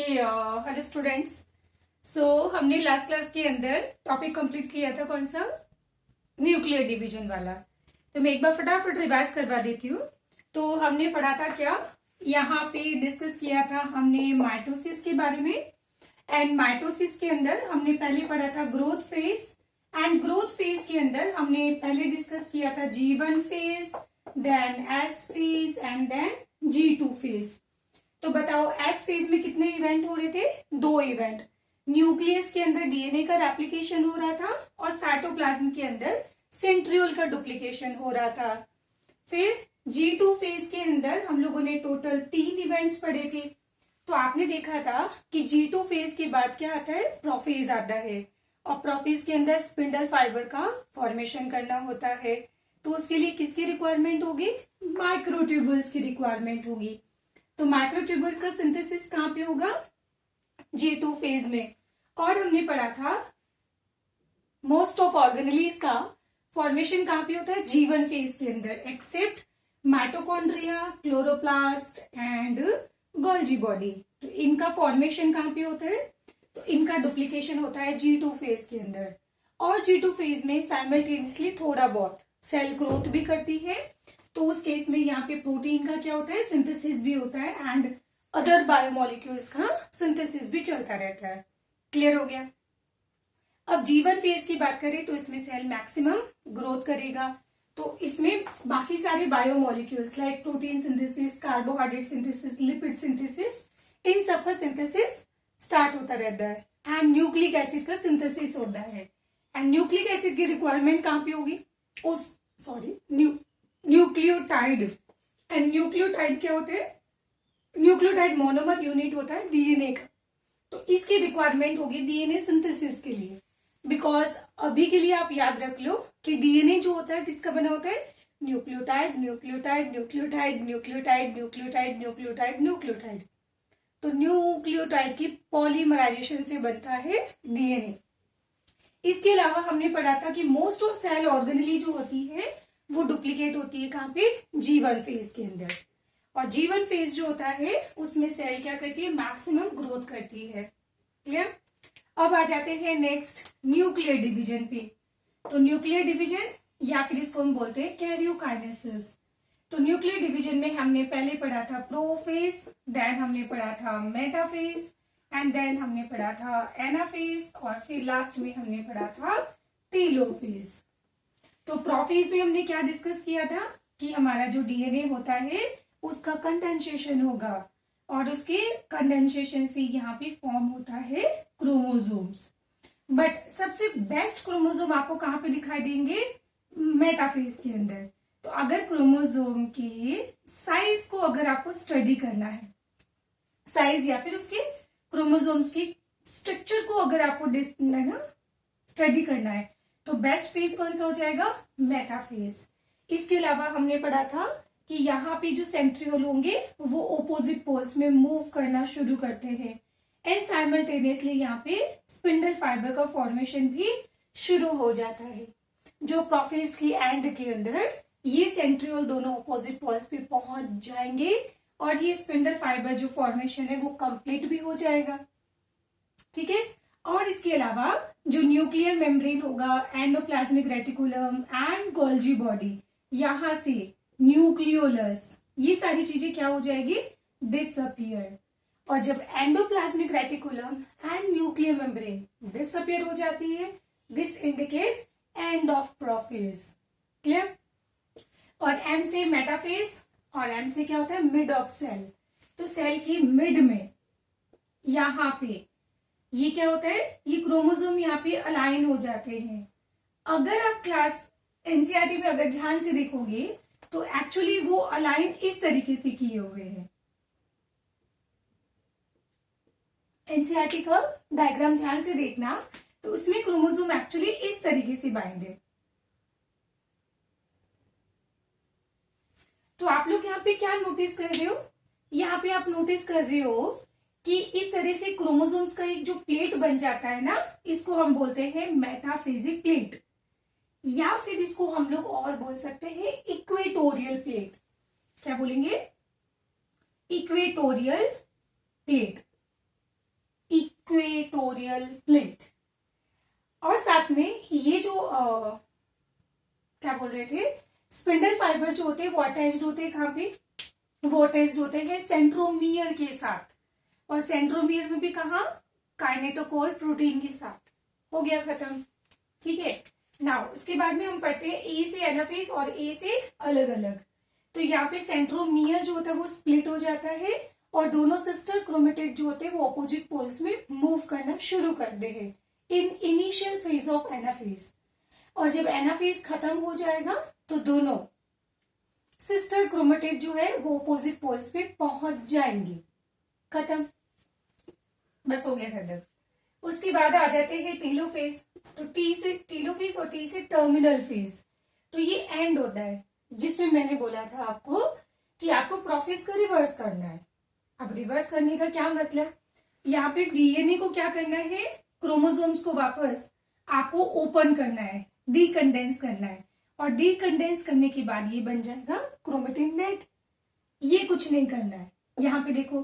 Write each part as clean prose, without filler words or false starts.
Hello students. हमने last class के अंदर टॉपिक कंप्लीट किया था, कौन सा? न्यूक्लियर डिवीजन वाला। तो मैं एक बार फटाफट रिवाइज करवा देती हूँ। तो हमने पढ़ा था क्या, यहाँ पे डिस्कस किया था हमने माइटोसिस के बारे में। एंड माइटोसिस के अंदर हमने पहले पढ़ा था growth phase. And growth phase के अंदर हमने पहले डिस्कस किया था G1 phase, then S phase and then G2 phase. तो बताओ एस फेज में कितने इवेंट हो रहे थे? 2 इवेंट। न्यूक्लियस के अंदर डीएनए का रेप्लिकेशन हो रहा था और साइटोप्लाज्म के अंदर सेंट्रियोल का डुप्लीकेशन हो रहा था। फिर G2 फेज के अंदर हम लोगों ने टोटल 3 इवेंट्स पढ़े थे। तो आपने देखा था कि G2 फेज के बाद क्या आता है? प्रोफेज आता है। और प्रोफेज के अंदर स्पिंडल फाइबर का फॉर्मेशन करना होता है। तो उसके लिए किसकी रिक्वायरमेंट होगी? माइक्रोट्यूबुल्स की रिक्वायरमेंट होगी। तो माइक्रोट्यूबुल्स का सिंथेसिस कहां पे होगा? G2 फेज में। और हमने पढ़ा था मोस्ट ऑफ ऑर्गेनेलीज का फॉर्मेशन कहां पे होता है? G1 फेज के अंदर, except mitochondria, chloroplast and Golgi body. तो इनका फॉर्मेशन कहां पे होता है? तो इनका डुप्लीकेशन होता है G2 फेज के अंदर। और G2 फेज में साइमल्टेनियसली थोड़ा बहुत सेल ग्रोथ भी करती है। तो उस केस में यहाँ पे प्रोटीन का क्या होता है? सिंथेसिस भी होता है एंड अदर बायोमोलिक्यूल्स का सिंथेसिस भी चलता रहता है। क्लियर हो गया? अब G1 फेज की बात करें तो इसमें सेल मैक्सिमम ग्रोथ करेगा। तो इसमें बाकी सारे biomolecules like protein synthesis, carbohydrate synthesis, lipid synthesis, इन सब का सिंथेसिस स्टार्ट होता रहता है। एंड न्यूक्लिक एसिड का सिंथेसिस होता है। एंड न्यूक्लिक एसिड की रिक्वायरमेंट कहां पे होगी? न्यूक्लियोटाइड। एंड न्यूक्लियोटाइड क्या होते हैं? न्यूक्लियोटाइड मोनोमर यूनिट होता है डीएनए का। तो इसकी रिक्वायरमेंट होगी डीएनए सिंथेसिस के लिए। बिकॉज अभी के लिए आप याद रख लो कि डीएनए जो होता है किसका बना होता है? Nucleotide, nucleotide, nucleotide, nucleotide, nucleotide, nucleotide, nucleotide. तो न्यूक्लियोटाइड की पॉलीमराइजेशन से बनता है डीएनए। इसके अलावा हमने पढ़ा था कि मोस्ट ऑफ सेल ऑर्गेनेली जो होती है वो डुप्लीकेट होती है कहां पे? G1 फेज के अंदर। और G1 फेज जो होता है उसमें सेल क्या करती है? मैक्सिमम ग्रोथ करती है। क्लियर? अब आ जाते हैं नेक्स्ट न्यूक्लियर डिवीजन पे। तो न्यूक्लियर डिवीजन या फिर इसको हम बोलते हैं कैरियोकाइनेसिस। तो न्यूक्लियर डिवीजन में हमने पहले पढ़ा था प्रोफेज, देन हमने पढ़ा था मेटाफेज एंड देन हमने पढ़ा था एनाफेज और फिर लास्ट में हमने पढ़ा था टेलोफेज। तो प्रोफेज में हमने क्या डिस्कस किया था कि हमारा जो डीएनए होता है उसका कंडेंसेशन होगा और उसके कंडेंसेशन से यहाँ पे फॉर्म होता है क्रोमोसोम्स। बट सबसे बेस्ट क्रोमोसोम आपको कहां पे दिखाई देंगे? मेटाफेज के अंदर। तो अगर क्रोमोसोम के साइज को अगर आपको स्टडी करना है, साइज या फिर उसके क्रोमोसोम्स की स्ट्रक्चर को अगर आपको स्टडी करना है तो बेस्ट फेज कौन सा हो जाएगा? मेटाफेज। इसके अलावा हमने पढ़ा था कि यहाँ पे जो सेंट्रियोल होंगे वो ओपोजिट पोल्स में मूव करना शुरू करते हैं एंड साइमल्टेनियसली यहाँ पे स्पिंडल फाइबर का फॉर्मेशन भी शुरू हो जाता है। जो प्रोफेज की एंड के अंदर ये सेंट्रियोल दोनों ओपोजिट पोल्स पे पहुंच जाएंगे और ये स्पिंडल फाइबर जो फॉर्मेशन है वो कंप्लीट भी हो जाएगा। ठीक है? और इसके अलावा जो न्यूक्लियर मेम्ब्रेन होगा, endoplasmic reticulum and Golgi body, यहां से न्यूक्लियोलस, ये सारी चीजें क्या हो जाएगी? डिसअपियर। और जब endoplasmic reticulum and nuclear membrane disappear हो जाती है, this indicate end of prophase. Clear? और एम से मेटाफेज और एम से क्या होता है? Mid of cell. तो सेल की मिड में यहां पे ये क्या होता है? ये क्रोमोसोम यहाँ पे अलाइन हो जाते हैं। अगर आप क्लास एनसीईआरटी में अगर ध्यान से देखोगे तो एक्चुअली वो अलाइन इस तरीके से किए हुए हैं। एनसीईआरटी का डायग्राम ध्यान से देखना तो उसमें क्रोमोसोम एक्चुअली इस तरीके से बाइंड है। तो आप लोग यहाँ पे क्या नोटिस कर रहे हो? यहाँ पे आप नोटिस कर रहे हो कि इस तरह से क्रोमोसोम्स का एक जो प्लेट बन जाता है ना, इसको हम बोलते हैं मेटाफेजिक प्लेट, या फिर इसको हम लोग और बोल सकते हैं इक्वेटोरियल प्लेट। क्या बोलेंगे? Equatorial plate. Equatorial plate. और साथ में ये जो क्या बोल रहे थे, स्पिंडल फाइबर जो होते हैं वो अटैच्ड होते हैं कहाँ पे, वो अटैच्ड होते हैं सेंट्रोमियर के साथ। और सेंट्रोमियर में भी कहा, काइनेटोकोर प्रोटीन के साथ। हो गया खत्म, ठीक है। नाउ उसके बाद में हम पढ़ते हैं ए से एनाफेज और ए से अलग अलग। तो यहाँ पे सेंट्रोमियर जो होता है वो स्प्लिट हो जाता है और दोनों सिस्टर क्रोमेटिड जो होते हैं वो ऑपोजिट पोल्स में मूव करना शुरू करते हैं in initial phase of anaphase. और जब एनाफेज खत्म हो जाएगा तो दोनों सिस्टर क्रोमेटिड जो है वो ऑपोजिट पोल्स पे पहुंच जाएंगे। खत्म, बस हो गया खत्म। उसके बाद आ जाते हैं टेलोफेज। तो टी से टेलोफेज और टी से टर्मिनल फेज। तो ये एंड होता है जिसमें मैंने बोला था आपको कि आपको प्रोफेज का रिवर्स करना है। अब रिवर्स करने का क्या मतलब, यहाँ पे डीएनए को क्या करना है, क्रोमोसोम्स को वापस आपको ओपन करना है, डीकंडेंस करना है। और डीकंडेंस करने के बाद ये बन जाएगा क्रोमेटिन नेट। ये कुछ नहीं करना है। यहाँ पे देखो,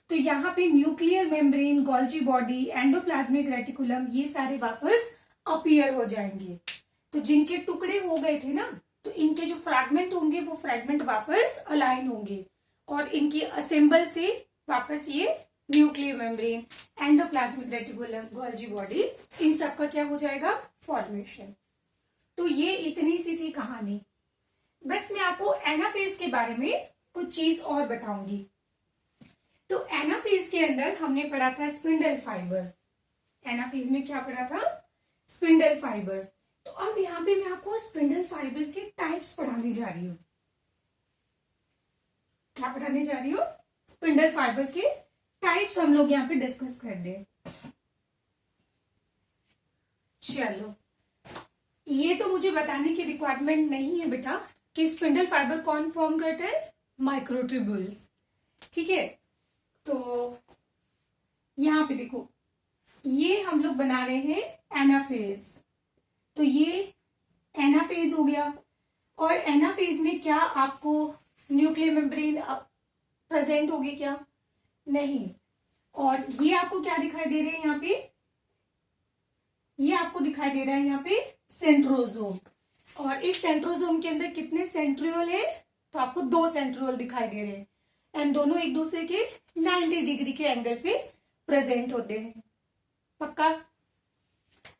तो यहाँ पे nuclear membrane, Golgi body, endoplasmic reticulum ये सारे वापस अपीयर हो जाएंगे। तो जिनके टुकड़े हो गए थे ना, तो इनके जो फ्रैगमेंट होंगे वो फ्रैगमेंट वापस अलाइन होंगे और इनकी असेंबल से वापस ये nuclear membrane, endoplasmic reticulum, Golgi body, इन सब का क्या हो जाएगा, फॉर्मेशन। तो ये इतनी सी थी कहानी। बस मैं आपको एनाफेज के बारे में कुछ चीज और बताऊंगी। तो एनाफेज के अंदर हमने पढ़ा था स्पिंडल फाइबर। एनाफेज में क्या पढ़ा था, स्पिंडल फाइबर। तो अब यहाँ पे मैं आपको स्पिंडल फाइबर के टाइप्स पढ़ाने जा रही हूँ। क्या पढ़ाने जा रही हूँ, स्पिंडल फाइबर के टाइप्स हम लोग यहाँ पे डिस्कस कर दें। चलो, ये तो मुझे बताने की रिक्वायरमेंट नहीं है बेटा कि स्पिंडल फाइबर कौन फॉर्म करता है, माइक्रोट्यूब्यूल्स, ठीक है। तो यहाँ पे देखो, ये हम लोग बना रहे हैं एनाफेज। तो ये एनाफेज हो गया। और एनाफेज में क्या आपको न्यूक्लियर मेम्ब्रेन प्रेजेंट होगी क्या, नहीं। और ये आपको क्या दिखाई दे रहे हैं यहाँ पे, ये आपको दिखाई दे रहा है यहाँ पे सेंट्रोजोम। और इस सेंट्रोजोम के अंदर कितने सेंट्रियोल है, तो आपको 2 सेंट्रियोल दिखाई दे रहे हैं एंड दोनों एक दूसरे के 90 डिग्री के एंगल पे प्रेजेंट होते हैं। पक्का।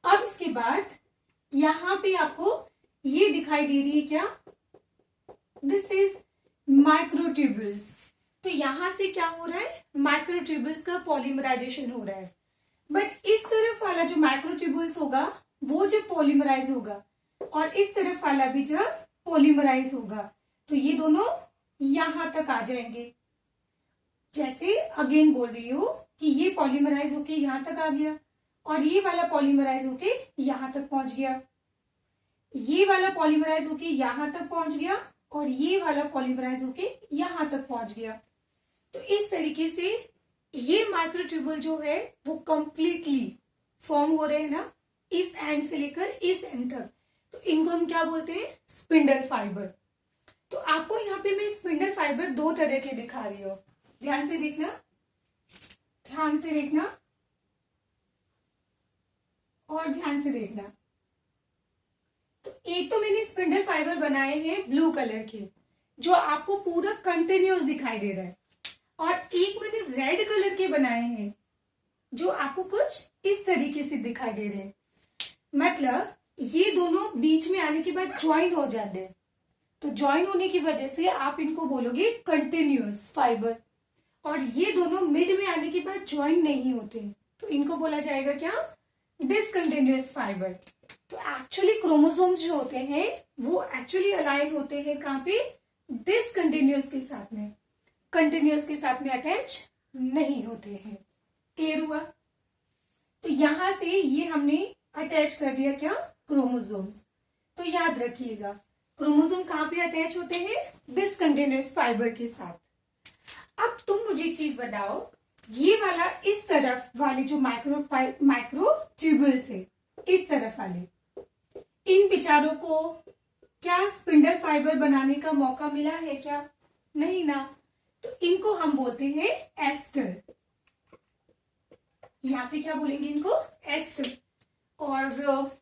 अब इसके बाद यहां पे आपको ये दिखाई दे रही है क्या, दिस इज माइक्रोट्यूब्यूल्स। तो यहां से क्या हो रहा है, माइक्रोट्यूब्यूल्स का पॉलीमराइजेशन हो रहा है। बट इस तरफ वाला जो माइक्रोट्यूब्यूल्स होगा वो जब पॉलीमराइज होगा और इस तरफ वाला भी जब पॉलीमराइज होगा तो ये दोनों यहां तक आ जाएंगे। जैसे अगेन बोल रही हूं कि ये पॉलीमराइज होके यहां तक आ गया और ये वाला पॉलीमराइज होके यहां तक पहुंच गया, ये वाला पॉलीमराइज होके यहां तक पहुंच गया और ये वाला पॉलीमराइज होके यहां तक पहुंच गया। तो इस तरीके से ये माइक्रोट्यूब्यूल जो है वो कंप्लीटली फॉर्म हो रहे हैं ना, इस एंड से लेकर इस एंड तक। तो इनको हम क्या बोलते हैं, स्पिंडल फाइबर। तो आपको यहाँ पे मैं स्पिंडल फाइबर 2 तरह के दिखा रही हूँ, ध्यान से देखना, ध्यान से देखना और ध्यान से देखना। तो एक तो मैंने स्पिंडल फाइबर बनाए हैं ब्लू कलर के जो आपको पूरा कंटिन्यूस दिखाई दे रहा है, और एक मैंने रेड कलर के बनाए हैं जो आपको कुछ इस तरीके से दिखाई दे रहे हैं। मतलब ये दोनों बीच में आने के बाद ज्वाइन हो जाते हैं। तो ज्वाइन होने की वजह से आप इनको बोलोगे कंटिन्यूस फाइबर, और ये दोनों मिड में आने के बाद ज्वाइन नहीं होते तो इनको बोला जाएगा क्या, डिसकंटिन्यूअस फाइबर। तो एक्चुअली क्रोमोसोम्स जो होते हैं वो एक्चुअली अलाइन होते हैं कहां पे, डिसकंटिन्यूअस के साथ में, कंटिन्यूअस के साथ में अटैच नहीं होते हैं। क्लियर हुआ। तो यहां से ये हमने अटैच कर दिया क्या, क्रोमोसोम्स। तो याद रखिएगा क्रोमोसोम कहां पे अटैच होते हैं, डिसकंटिन्यूअस फाइबर के साथ। अब तुम मुझे एक चीज बताओ, ये वाला इस तरफ वाले जो माइक्रोट्यूब्यूल्स है, इस तरफ वाले, इन बेचारों को क्या स्पिंडल फाइबर बनाने का मौका मिला है क्या, नहीं ना। तो इनको हम बोलते हैं एस्टर। यहाँ पे क्या बोलेंगे इनको, एस्टर। और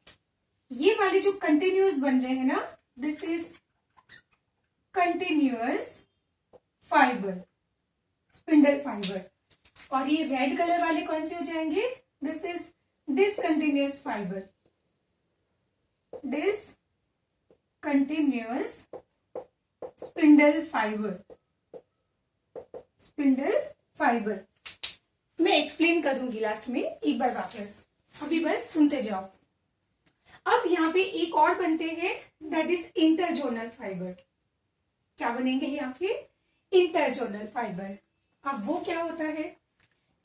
ये वाले जो कंटिन्यूअस बन रहे हैं ना, this is continuous fibre, spindle fibre. और ये रेड कलर वाले कौन से हो जाएंगे, this is discontinuous fibre, discontinuous spindle fibre, spindle fibre. मैं एक्सप्लेन करूंगी लास्ट में एक बार वापस, अभी बस सुनते जाओ। अब यहाँ पे एक और बनते हैं, दैट इज इंटरजोनल फाइबर। क्या बनेंगे यहाँ पे, इंटरजोनल फाइबर। अब वो क्या होता है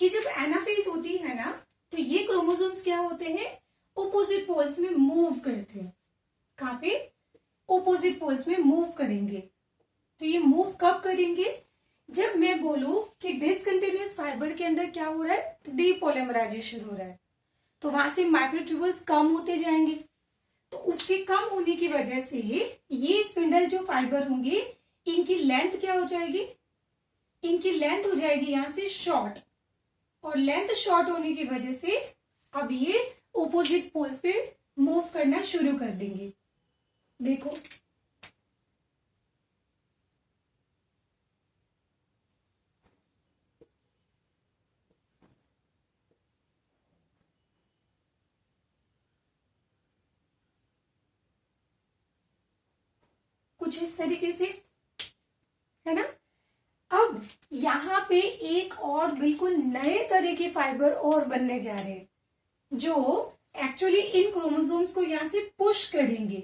कि जब एनाफेज होती है ना, तो ये क्रोमोसोम्स क्या होते हैं, ओपोजिट पोल्स में मूव करते हैं। कहां पे, ओपोजिट पोल्स में मूव करेंगे। तो ये मूव कब करेंगे, जब मैं बोलूं कि डिसकंटिन्यूअस फाइबर के अंदर क्या हो रहा है, डीपोलिमराइजेशन हो रहा है, तो वहां से माइक्रोट्यूबुल्स कम होते जाएंगे। तो उसके कम होने की वजह से ये स्पिंडल जो फाइबर होंगे, इनकी लेंथ क्या हो जाएगी, इनकी लेंथ हो जाएगी यहां से शॉर्ट। और लेंथ शॉर्ट होने की वजह से अब ये ओपोजिट पोल्स पे मूव करना शुरू कर देंगे। देखो कुछ इस तरीके से, है ना। अब यहां पे एक और बिल्कुल नए तरह के फाइबर और बनने जा रहे हैं, जो एक्चुअली इन क्रोमोसोम्स को यहां से पुश करेंगे।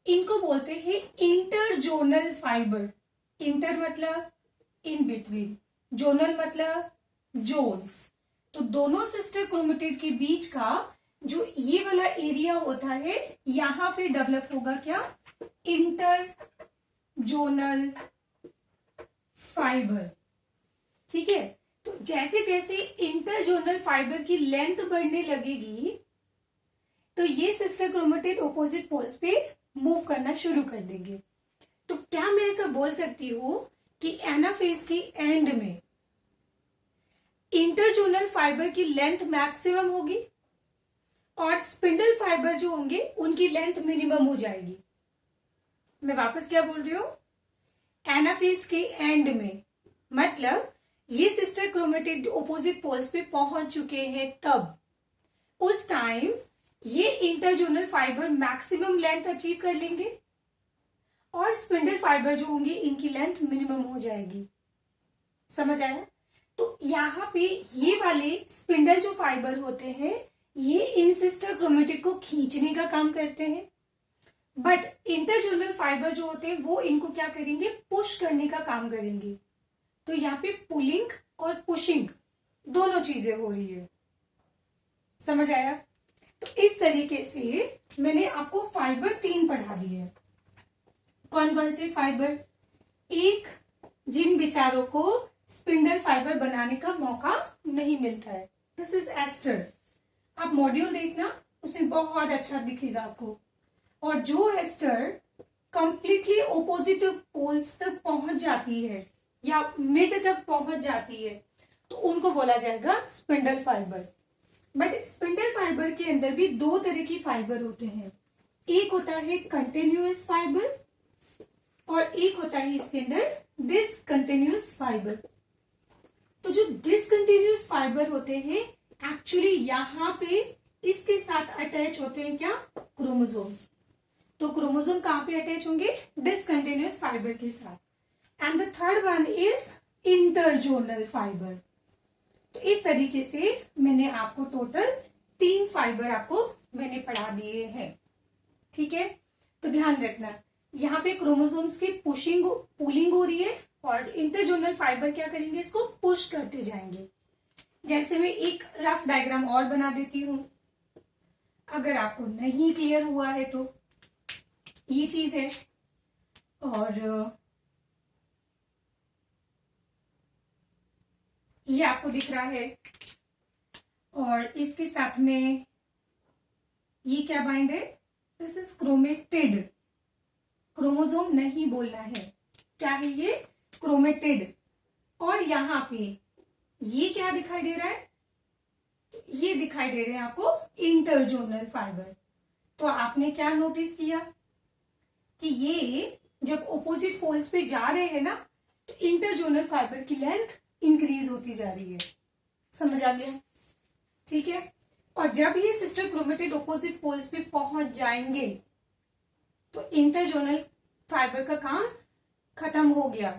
इनको बोलते हैं इंटरजोनल फाइबर। इंटर मतलब इन बिटवीन, जोनल मतलब जोन्स। तो दोनों सिस्टर क्रोमेटिड के बीच का जो ये वाला एरिया होता है, यहां पे डेवलप होगा क्या, इंटरजोनल फाइबर। ठीक है। तो जैसे जैसे इंटरजोनल फाइबर की लेंथ बढ़ने लगेगी, तो ये सिस्टर क्रोमेटिड ऑपोजिट पोल्स पे मूव करना शुरू कर देंगे। तो क्या मैं ऐसा बोल सकती हूं कि एनाफेज की एंड में इंटरजोनल फाइबर की लेंथ मैक्सिमम होगी और स्पिंडल फाइबर जो होंगे उनकी लेंथ मिनिमम हो जाएगी। मैं वापस क्या बोल रही हूं, एनाफेज के एंड में, मतलब ये सिस्टर क्रोमेटिड ऑपोजिट पोल्स पे पहुंच चुके हैं, तब उस टाइम ये interzonal fibre maximum length achieve कर लेंगे और स्पिंडल फाइबर जो होंगे इनकी लेंथ मिनिमम हो जाएगी। समझ आया। तो यहां पे ये वाले स्पिंडल जो फाइबर होते हैं, ये इन सिस्टर क्रोमेटिड को खींचने का काम करते हैं, बट इंटरजोनल फाइबर जो होते हैं वो इनको क्या करेंगे, पुश करने का काम करेंगे। तो यहाँ पे पुलिंग और पुशिंग दोनों चीजें हो रही है। समझ आया। तो इस तरीके से मैंने आपको फाइबर 3 पढ़ा दिए। कौन कौन से फाइबर, एक जिन बेचारों को स्पिंडल फाइबर बनाने का मौका नहीं मिलता है, दिस इज एस्टर। आप मॉड्यूल देखना, उसमें बहुत अच्छा दिखेगा आपको। और जो एस्टर कंप्लीटली ऑपोजिट पोल्स तक पहुंच जाती है या मिड तक पहुंच जाती है, तो उनको बोला जाएगा spindle fibre. But spindle fibre के अंदर भी 2 तरह की फाइबर होते हैं, एक होता है कंटिन्यूअस फाइबर और एक होता है इसके अंदर डिसकंटिन्यूअस फाइबर। तो जो डिसकंटिन्यूअस फाइबर होते हैं, एक्चुअली यहां पे इसके साथ अटैच होते हैं क्या, क्रोमोसोम्स। तो क्रोमोसोम कहां पे अटैच होंगे, डिसकंटिन्यूअस फाइबर के साथ। And the third one is interzonal fibre. तो इस तरीके से मैंने आपको टोटल 3 फाइबर आपको मैंने पढ़ा दिए हैं। ठीक है। तो ध्यान रखना, यहाँ पे क्रोमोसोम्स की पुलिंग हो रही है और इंटरजोनल फाइबर क्या करेंगे, इसको पुश करते जाएंगे। जैसे मैं एक रफ डायग्राम और बना देती हूं, अगर आपको नहीं क्लियर हुआ है तो ये चीज है, और ये आपको दिख रहा है, और इसके साथ में ये क्या बाइंड है, दिस इज क्रोमेटिड। क्रोमोसोम नहीं बोलना है, क्या है ये, क्रोमेटिड। और यहां पे ये क्या दिखाई दे रहा है? ये दिखाई दे रहे हैं आपको इंटरजोनल फाइबर। तो आपने क्या नोटिस किया कि ये जब ऑपोजिट पोल्स पे जा रहे हैं ना, तो इंटरजोनल फाइबर की लेंथ इंक्रीज होती जा रही है। समझ आ गया? ठीक है। और जब ये सिस्टर क्रोमेटिड ऑपोजिट पोल्स पे पहुंच जाएंगे तो इंटरजोनल फाइबर का काम खत्म हो गया,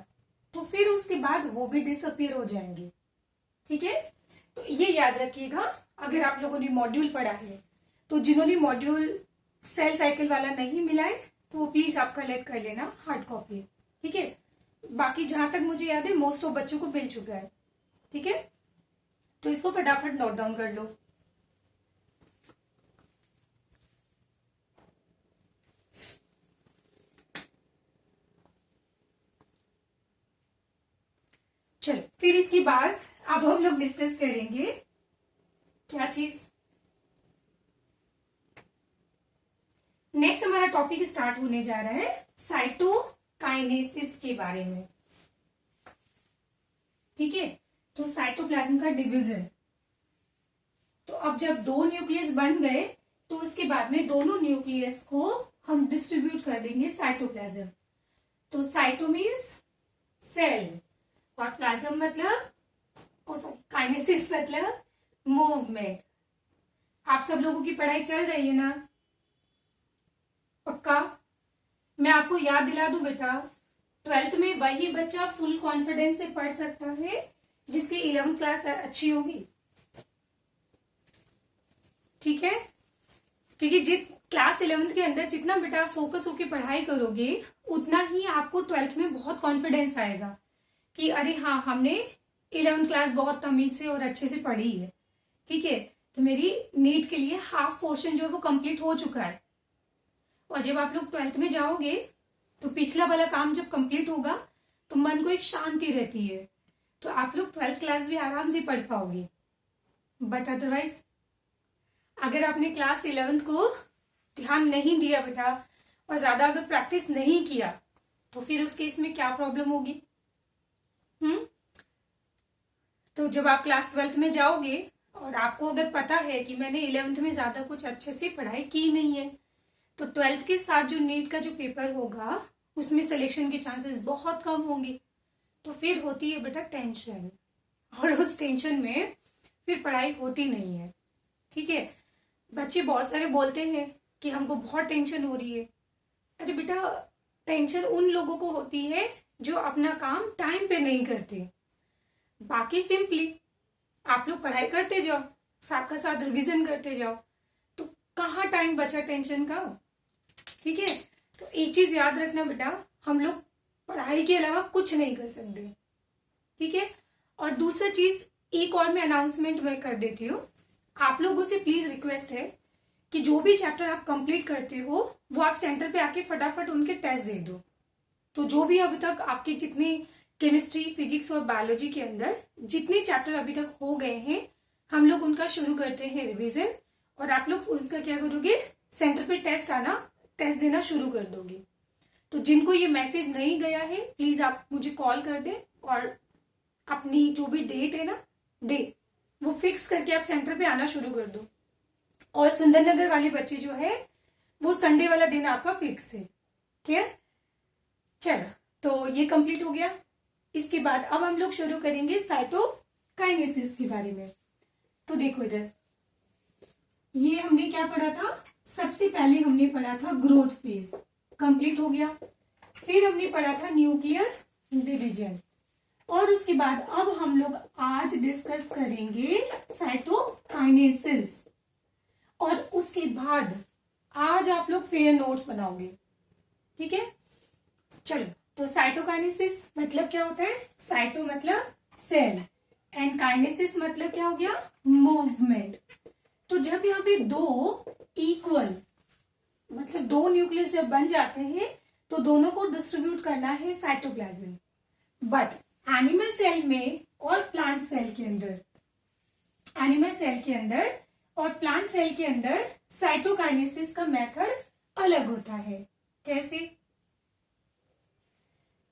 तो फिर उसके बाद वो भी डिसअपियर हो जाएंगे। ठीक है। तो ये याद रखिएगा अगर आप लोगों ने मॉड्यूल पढ़ा है। तो जिन्होंने मॉड्यूल सेल साइकिल वाला नहीं मिला है तो वो प्लीज आप कलेक्ट कर लेना हार्ड कॉपी। ठीक है। बाकी जहां तक मुझे याद है मोस्ट ऑफ बच्चों को मिल चुका है। ठीक है। तो इसको फटाफट नोट डाउन कर लो। चलो फिर इसके बाद अब हम लोग डिस्कस करेंगे क्या चीज। नेक्स्ट हमारा टॉपिक स्टार्ट होने जा रहा है साइटोकाइनेसिस के बारे में। ठीक है। तो साइटोप्लाज्म का डिवीजन। तो अब जब दो न्यूक्लियस बन गए तो उसके बाद में दोनों न्यूक्लियस को हम डिस्ट्रीब्यूट कर देंगे साइटोप्लाज्म। तो साइटो मीन्स सेल और प्लाज्म मतलब काइनेसिस मतलब मूवमेंट। आप सब लोगों की पढ़ाई चल रही है ना? पक्का? मैं आपको याद दिला दूं बेटा, 12th में वही बच्चा फुल कॉन्फिडेंस से पढ़ सकता है जिसकी 11th क्लास अच्छी होगी। ठीक है। क्योंकि जिस क्लास 11th के अंदर जितना बेटा फोकस होकर पढ़ाई करोगे उतना ही आपको 12th में बहुत कॉन्फिडेंस आएगा कि अरे हाँ हमने 11th क्लास बहुत तमीज से और अच्छे से पढ़ी है। ठीक है। तो मेरी नीट के लिए हाफ पोर्शन जो है वो कंप्लीट हो चुका है। और जब आप लोग 12th में जाओगे तो पिछला वाला काम जब कंप्लीट होगा तो मन को एक शांति रहती है, तो आप लोग 12th क्लास भी आराम से पढ़ पाओगे। बट अदरवाइज अगर आपने क्लास 11th को ध्यान नहीं दिया बेटा और ज्यादा अगर प्रैक्टिस नहीं किया तो फिर उस केस में क्या प्रॉब्लम होगी? तो जब आप क्लास 12th में जाओगे और आपको अगर पता है कि मैंने 11th में ज्यादा कुछ अच्छे से पढ़ाई की नहीं है, तो 12th के साथ जो नीट का जो पेपर होगा उसमें सिलेक्शन के चांसेस बहुत कम होंगे। तो फिर होती है बेटा टेंशन, और उस टेंशन में फिर पढ़ाई होती नहीं है। ठीक है। बच्चे बहुत सारे बोलते हैं कि हमको बहुत टेंशन हो रही है। अरे बेटा टेंशन उन लोगों को होती है जो अपना काम टाइम पे नहीं करते। बाकी सिंपली आप लोग पढ़ाई करते जाओ, साथ का साथ रिवीजन करते जाओ, तो कहाँ टाइम बचा टेंशन का? ठीक है। तो एक चीज याद रखना बेटा, हम लोग पढ़ाई के अलावा कुछ नहीं कर सकते। ठीक है। और दूसरा चीज एक और मैं अनाउंसमेंट में कर देती हूँ, आप लोगों से प्लीज रिक्वेस्ट है कि जो भी चैप्टर आप कंप्लीट करते हो वो आप सेंटर पे आके फटाफट उनके टेस्ट दे दो। तो जो भी अभी तक आपके जितने केमिस्ट्री, फिजिक्स और बायोलॉजी के अंदर जितने चैप्टर अभी तक हो गए हैं, हम लोग उनका शुरू करते हैं रिवीजन, और आप लोग उसका क्या करोगे, सेंटर पे टेस्ट देना शुरू कर दोगे। तो जिनको ये मैसेज नहीं गया है प्लीज आप मुझे कॉल कर दें और अपनी जो भी डेट है ना वो फिक्स करके आप सेंटर पे आना शुरू कर दो। और सुंदरनगर वाले बच्चे जो है वो संडे वाला दिन आपका फिक्स है। क्लियर? चलो तो ये कंप्लीट हो गया। इसके बाद अब हम लोग शुरू करेंगे साइटोकाइनेसिस के बारे में। तो देखो इधर, ये हमने क्या पढ़ा था? सबसे पहले हमने पढ़ा था ग्रोथ फेज, कंप्लीट हो गया। फिर हमने पढ़ा था न्यूक्लियर डिवीजन, और उसके बाद अब हम लोग आज डिस्कस करेंगे साइटोकाइनेसिस। और उसके बाद आज आप लोग फेयर नोट्स बनाओगे। ठीक है। चलो, तो साइटोकाइनेसिस मतलब क्या होता है? साइटो मतलब सेल एंड काइनेसिस मतलब क्या हो गया? मूवमेंट। तो जब यहाँ पे दो इक्वल मतलब दो न्यूक्लियस जब बन जाते हैं तो दोनों को डिस्ट्रीब्यूट करना है साइटोप्लाज्म। बट एनिमल सेल में और प्लांट सेल के अंदर, एनिमल सेल के अंदर और प्लांट सेल के अंदर साइटोकाइनेसिस का मेथड अलग होता है। कैसे?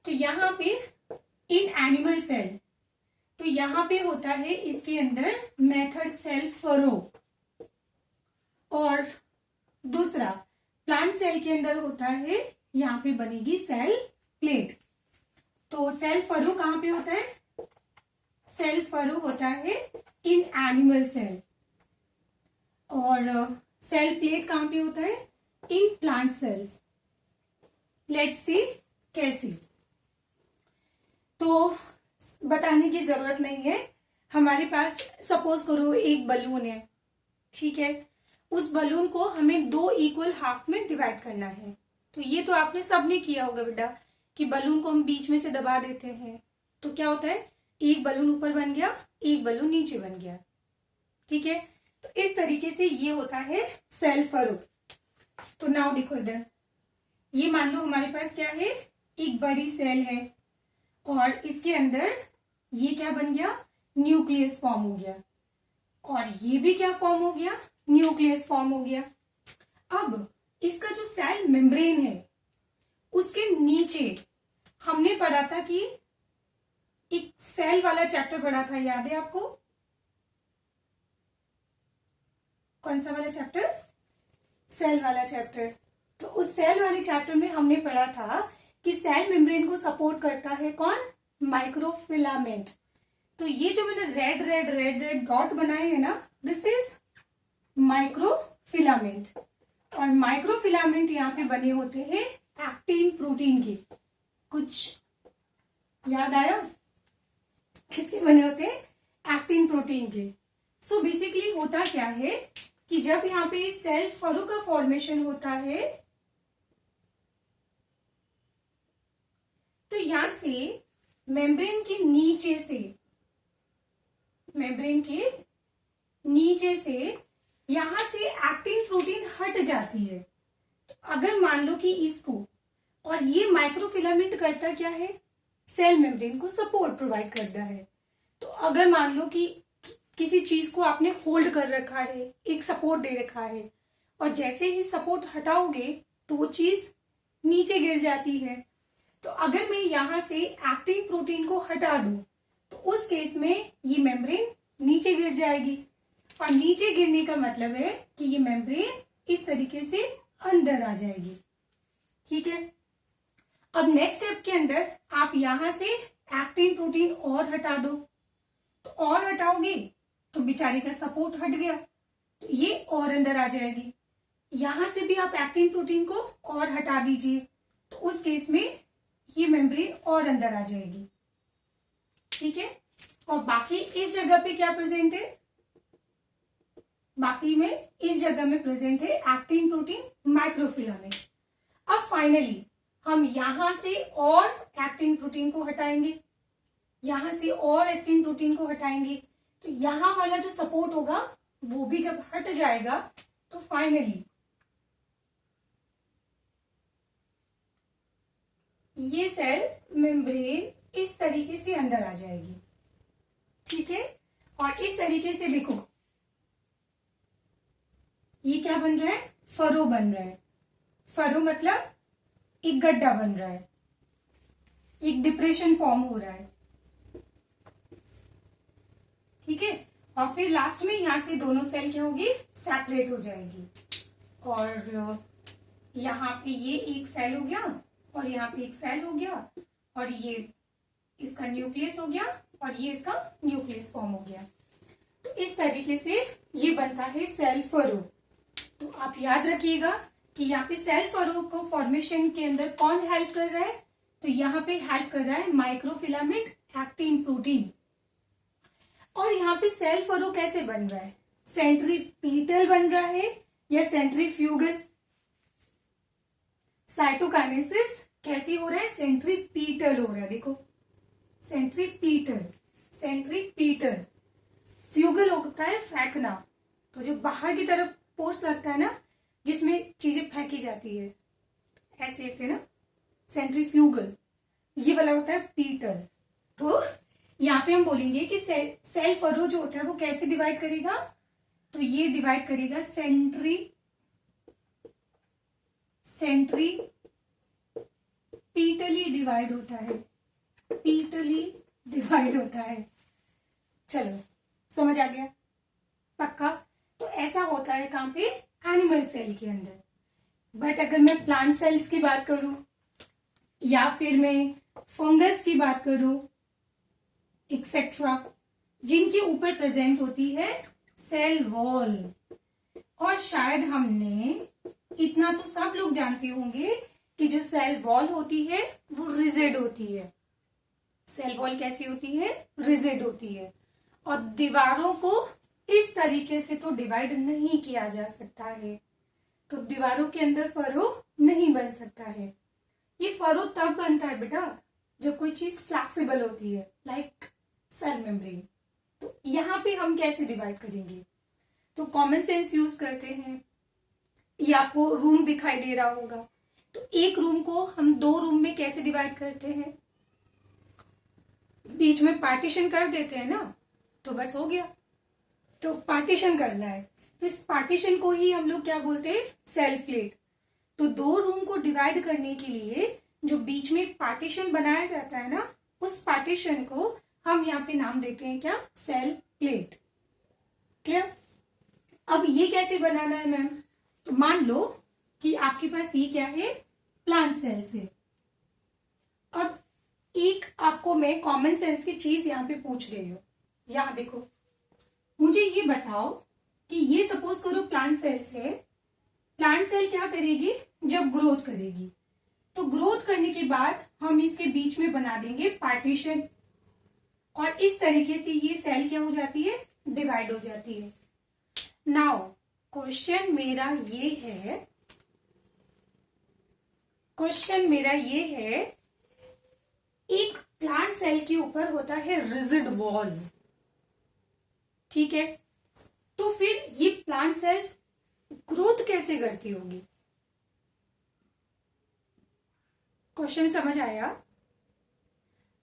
तो यहां पे इन एनिमल सेल तो यहां पे होता है इसके अंदर मेथड सेल फरो, और दूसरा प्लांट सेल के अंदर होता है, यहां पे बनेगी सेल प्लेट। तो सेल फरो कहां पे होता है? सेल फरो होता है इन एनिमल सेल, और सेल प्लेट कहां पे होता है? In plant cells. Let's see कैसे। तो बताने की जरूरत नहीं है, हमारे पास सपोज करो एक बलून है, ठीक है, उस बलून को हमें 2 इक्वल हाफ में डिवाइड करना है। तो ये तो आपने सबने किया होगा बेटा, कि बलून को हम बीच में से दबा देते हैं, तो क्या होता है, एक बलून ऊपर बन गया, एक बलून नीचे बन गया, ठीक है। तो इस तरीके से ये होता है सेल फरो। तो नाउ देखो इधर, ये मान लो हमारे पास क्या है, एक बड़ी सेल है, और इसके अंदर ये क्या बन गया, न्यूक्लियस फॉर्म हो गया, और ये भी क्या फॉर्म हो गया, न्यूक्लियस फॉर्म हो गया। अब इसका जो सेल मेम्ब्रेन है, उसके नीचे हमने पढ़ा था कि एक सेल वाला चैप्टर पढ़ा था, याद है आपको? कौन सा वाला चैप्टर? सेल वाला चैप्टर। तो उस सेल वाले चैप्टर में हमने पढ़ा था कि सेल मेम्ब्रेन को सपोर्ट करता है कौन? माइक्रोफिलामेंट। तो ये जो मैंने red red red red dot बनाए हैं ना, दिस इज माइक्रोफिलामेंट। और माइक्रोफिलामेंट यहाँ पे बने होते हैं एक्टिन प्रोटीन के। कुछ याद आया? किसके बने होते हैं? एक्टिन प्रोटीन के। सो बेसिकली होता क्या है कि जब यहाँ पे सेल फरो का फॉर्मेशन होता है, तो यहां से मेम्ब्रेन के नीचे से यहां से एक्टिन प्रोटीन हट जाती है। तो अगर मान लो कि इसको, और ये माइक्रोफिलामेंट करता क्या है, सेल मेम्ब्रेन को सपोर्ट प्रोवाइड करता है। तो अगर मान लो कि किसी चीज को आपने होल्ड कर रखा है, एक सपोर्ट दे रखा है, और जैसे ही सपोर्ट हटाओगे तो वो चीज नीचे गिर जाती है। तो अगर मैं यहां से एक्टिन प्रोटीन को हटा दूं, तो उस केस में ये मेम्ब्रेन नीचे गिर जाएगी, और नीचे गिरने का मतलब है कि ये मेम्ब्रेन इस तरीके से अंदर आ जाएगी, ठीक है। अब नेक्स्ट स्टेप के अंदर आप यहां से एक्टिन प्रोटीन और हटा दो, तो और हटाओगे तो बेचारे का सपोर्ट हट गया, तो ये और अंदर आ जाएगी। यहां से भी आप एक्टिन प्रोटीन को और हटा दीजिए, तो उस केस में ये मेम्ब्रेन और अंदर आ जाएगी, ठीक है। और बाकी इस जगह पे क्या प्रेजेंट है? बाकी में इस जगह में प्रेजेंट है एक्टिन प्रोटीन माइक्रोफिलामेंट। अब फाइनली हम यहां से और एक्टिन प्रोटीन को हटाएंगे, यहां से और एक्टिन प्रोटीन को हटाएंगे, तो यहां वाला जो सपोर्ट होगा वो भी जब हट जाएगा, तो फाइनली ये सेल मेम्ब्रेन इस तरीके से अंदर आ जाएगी, ठीक है। और इस तरीके से देखो, ये क्या बन रहा है? फरो बन रहा है। फरो मतलब एक गड्ढा बन रहा है, एक डिप्रेशन फॉर्म हो रहा है, ठीक है। और फिर लास्ट में यहां से दोनों सेल क्या होगी? सेपरेट हो जाएगी, और यहां पे ये एक सेल हो गया, और यहाँ पे एक सेल हो गया, और ये इसका न्यूक्लियस हो गया, और ये इसका न्यूक्लियस फॉर्म हो गया। तो इस तरीके से ये बनता है सेल फरो। तो आप याद रखिएगा कि यहाँ पे सेल फरो को फॉर्मेशन के अंदर कौन हेल्प कर रहा है? तो यहाँ पे हेल्प कर रहा है माइक्रोफिलामेंट एक्टिन प्रोटीन। और यहाँ पे सेल फरो कैसे बन रहा है? सेंट्रीपीटल बन रहा है या सेंट्रीफ्यूगल? साइटोकाइनेसिस कैसी हो रहा है? सेंट्रीपीटल हो रहा है, देखो सेंट्रीपीटल, सेंट्रीपीटल। फ्यूगल होता है फेंकना, तो जो बाहर की तरफ फोर्स लगता है ना, जिसमें चीजें फेंकी जाती है ऐसे ऐसे ना, सेंट्रीफ्यूगल। ये वाला होता है पीटल। तो यहाँ पे हम बोलेंगे कि सेल फरो जो होता है वो कैसे डिवाइड करेगा? तो ये डिवाइड करेगा पीटली डिवाइड होता है, पीटली डिवाइड होता है, चलो समझ आ गया पक्का। तो ऐसा होता है कहाँ पे, एनिमल सेल के अंदर। बट अगर मैं प्लांट सेल्स की बात करूं या फिर मैं फंगस की बात करूं एक्सेट्रा, जिनके ऊपर प्रेजेंट होती है सेल वॉल। और शायद हमने, इतना तो सब लोग जानते होंगे कि जो सेल वॉल होती है वो रिजिड होती है। सेल वॉल कैसी होती है, रिजिड होती है। और दीवारों को इस तरीके से तो डिवाइड नहीं किया जा सकता है, तो दीवारों के अंदर फरो नहीं बन सकता है। ये फरो तब बनता है बेटा जब कोई चीज फ्लेक्सिबल होती है, लाइक सेल मेम्ब्रेन। तो यहां पे हम कैसे डिवाइड करेंगे, तो कॉमन सेंस यूज करते हैं। ये आपको रूम दिखाई दे रहा होगा, तो एक रूम को हम 2 रूम में कैसे डिवाइड करते हैं, बीच में पार्टीशन कर देते हैं ना, तो बस हो गया। तो पार्टीशन करना है, तो इस पार्टीशन को ही हम लोग क्या बोलते हैं, सेल प्लेट। तो 2 रूम को डिवाइड करने के लिए जो बीच में एक पार्टीशन बनाया जाता है ना, उस पार्टीशन को हम यहाँ पे नाम देते हैं क्या, सेल प्लेट। क्लियर। अब ये कैसे बनाना है मैम, तो मान लो कि आपके पास ये क्या है, प्लांट सेल्स है। अब एक आपको मैं कॉमन सेंस की चीज यहाँ पे पूछ रही हूँ, यहां देखो, मुझे ये बताओ कि ये सपोज करो प्लांट सेल्स है। प्लांट सेल क्या करेगी, जब ग्रोथ करेगी, तो ग्रोथ करने के बाद हम इसके बीच में बना देंगे पार्टीशन, और इस तरीके से ये सेल क्या हो जाती है, डिवाइड हो जाती है। नाउ क्वेश्चन मेरा ये है, एक प्लांट सेल के ऊपर होता है रिजिड वॉल, ठीक है, तो फिर ये प्लांट सेल्स ग्रोथ कैसे करती होगी। क्वेश्चन समझ आया।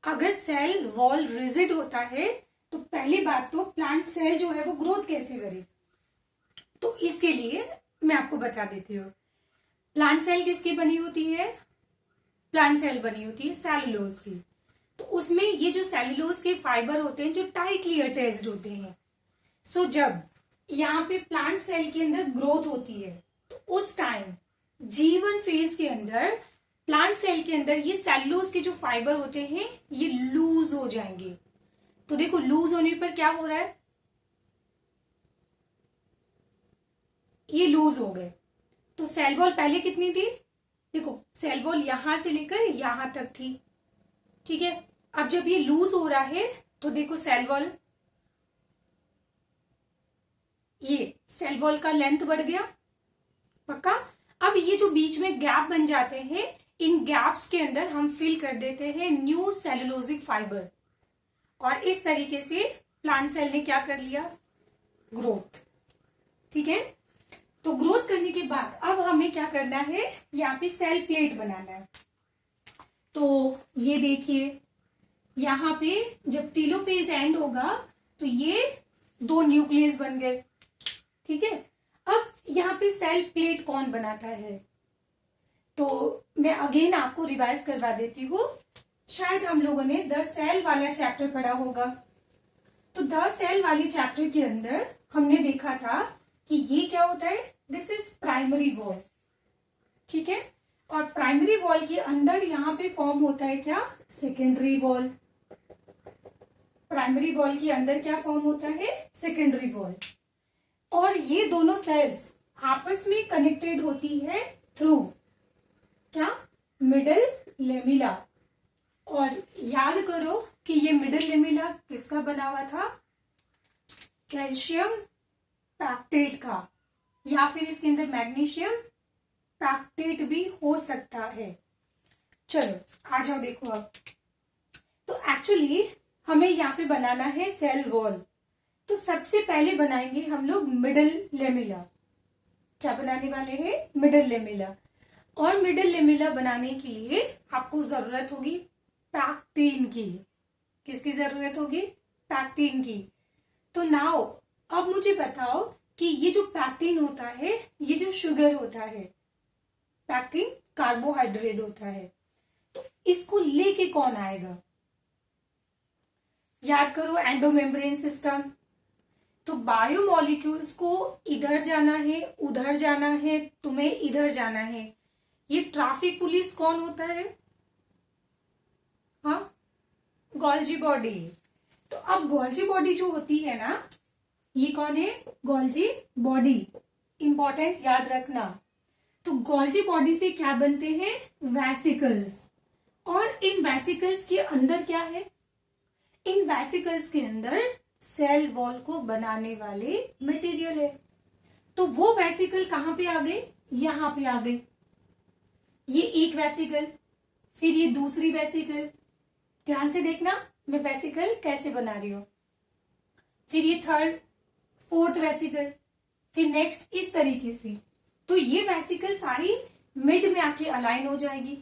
अगर सेल वॉल रिजिड होता है तो पहली बात तो प्लांट सेल जो है वो ग्रोथ कैसे करे, तो इसके लिए मैं आपको बता देती हूँ। प्लांट सेल किसकी बनी होती है, प्लांट सेल बनी होती है सेलुलोज की। तो उसमें ये जो सेलुलोज के फाइबर होते हैं जो टाइटली अटैच्ड होते हैं। सो जब यहाँ पे प्लांट सेल के अंदर ग्रोथ होती है तो उस टाइम G1 फेज के अंदर प्लांट सेल के अंदर ये सेलुलोज के जो फाइबर होते हैं ये लूज हो जाएंगे। तो देखो लूज होने पर क्या हो रहा है, ये लूज हो गए। तो सेल वॉल पहले कितनी थी, देखो सेल वॉल यहां से लेकर यहां तक थी, ठीक है। अब जब ये लूज हो रहा है तो देखो सेल वॉल, ये सेल वॉल का लेंथ बढ़ गया, पक्का। अब ये जो बीच में गैप बन जाते हैं, इन गैप्स के अंदर हम फिल कर देते हैं न्यू सेलुलोजिक फाइबर, और इस तरीके से प्लांट सेल ने क्या कर लिया, ग्रोथ, ठीक है। तो ग्रोथ करने के बाद अब हमें क्या करना है, यहाँ पे सेल प्लेट बनाना है। तो ये देखिए यहाँ पे जब टेलोफेज एंड होगा तो ये 2 न्यूक्लियस बन गए, ठीक है। अब यहाँ पे सेल प्लेट कौन बनाता है, तो मैं अगेन आपको रिवाइज करवा देती हूँ। शायद हम लोगों ने द सेल वाला चैप्टर पढ़ा होगा। तो द सेल वाले चैप्टर के अंदर हमने देखा था कि ये क्या होता है, दिस इज प्राइमरी वॉल, ठीक है। और प्राइमरी वॉल के अंदर यहाँ पे फॉर्म होता है क्या, सेकेंडरी वॉल। प्राइमरी वॉल के अंदर क्या फॉर्म होता है, सेकेंडरी वॉल। और ये दोनों सेल्स आपस में कनेक्टेड होती है थ्रू क्या, मिडल लेमिला। और याद करो कि ये मिडल लेमिला किसका बना हुआ था, कैल्शियम पैक्टेट का, या फिर इसके अंदर मैग्नीशियम पैक्टेट भी हो सकता है। चलो आ जाओ देखो अब। तो एक्चुअली हमें यहाँ पे बनाना है सेल वॉल। तो सबसे पहले बनाएंगे हम लोग मिडल लेमिला। क्या बनाने वाले हैं, मिडल लेमिला। और मिडल लेमिला बनाने के लिए आपको जरूरत होगी पैक्टीन की। किसकी जरूरत होगी, पैक्टीन की। तो नाउ अब मुझे बताओ कि ये जो पैक्टीन होता है, ये जो शुगर होता है, पैक्टीन कार्बोहाइड्रेट होता है, तो इसको लेके कौन आएगा, याद करो एंडोमेम्ब्रेन सिस्टम। तो बायोमोलिक्यूल्स को इधर जाना है, उधर जाना है, तुम्हें इधर जाना है। ये ट्रैफिक पुलिस कौन होता है? हाँ, गोल्जी बॉडी। तो अब गोल्जी बॉडी जो होती है ना, ये कौन है? Golgi body. इंपॉर्टेंट, याद रखना। तो गोल्जी बॉडी से क्या बनते हैं? वेसिकल्स। और इन वेसिकल्स के अंदर क्या है? इन वेसिकल्स के अंदर सेल वॉल को बनाने वाले मटेरियल है। तो वो वेसिकल कहां पे आ गए? यहां पे आ गए। ये एक वेसिकल, फिर ये दूसरी वेसिकल। ध्यान से देखना मैं वेसिकल कैसे बना रही हूं। फिर ये थर्ड, फोर्थ वेसिकल, फिर नेक्स्ट, इस तरीके से। तो ये वेसिकल सारी मिड में आके अलाइन हो जाएगी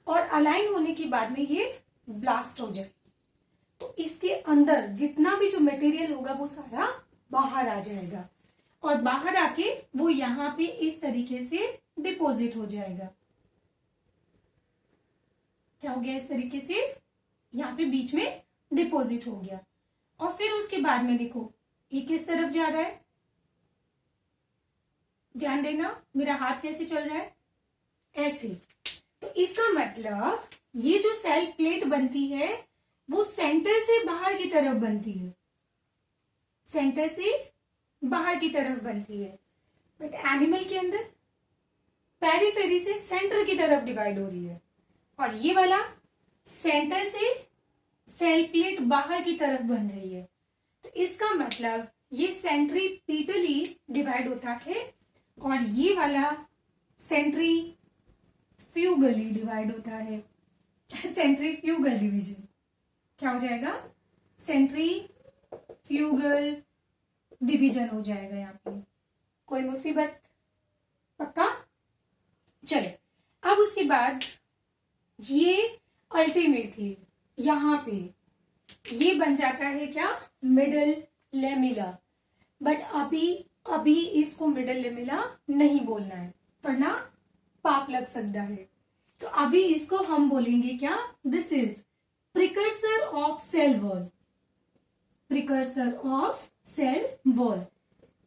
और अलाइन होने के बाद में ये ब्लास्ट हो जाएगी। तो इसके अंदर जितना भी जो मटेरियल होगा वो सारा बाहर आ जाएगा और बाहर आके वो यहां पे इस तरीके से डिपॉजिट हो जाएगा। क्या हो गया? इस तरीके से यहां पे बीच में डिपॉजिट हो गया। और फिर उसके बाद में देखो ये किस तरफ जा रहा है? ध्यान देना मेरा हाथ कैसे चल रहा है, ऐसे। तो इसका मतलब ये जो सेल प्लेट बनती है वो सेंटर से बाहर की तरफ बनती है, सेंटर से बाहर की तरफ बनती है। बट एनिमल के अंदर पेरिफेरी से सेंटर की तरफ डिवाइड हो रही है और ये वाला सेंटर से सेल प्लेट बाहर की तरफ बन रही है। तो इसका मतलब ये सेंट्रीपिटली डिवाइड होता है और ये वाला सेंट्रीफ्यूगली डिवाइड होता है। सेंट्रीफ्यूगल डिवीजन क्या हो जाएगा? सेंट्रीफ्यूगल डिवीजन हो जाएगा यहाँ पे। कोई मुसीबत? पक्का? चलो, अब उसके बाद ये अल्टीमेटली यहां पे ये बन जाता है क्या? Middle lamella. बट अभी इसको मिडल लेमिला नहीं बोलना है वरना पाप लग सकता है। तो अभी इसको हम बोलेंगे क्या? This is precursor of cell wall. Precursor of cell wall,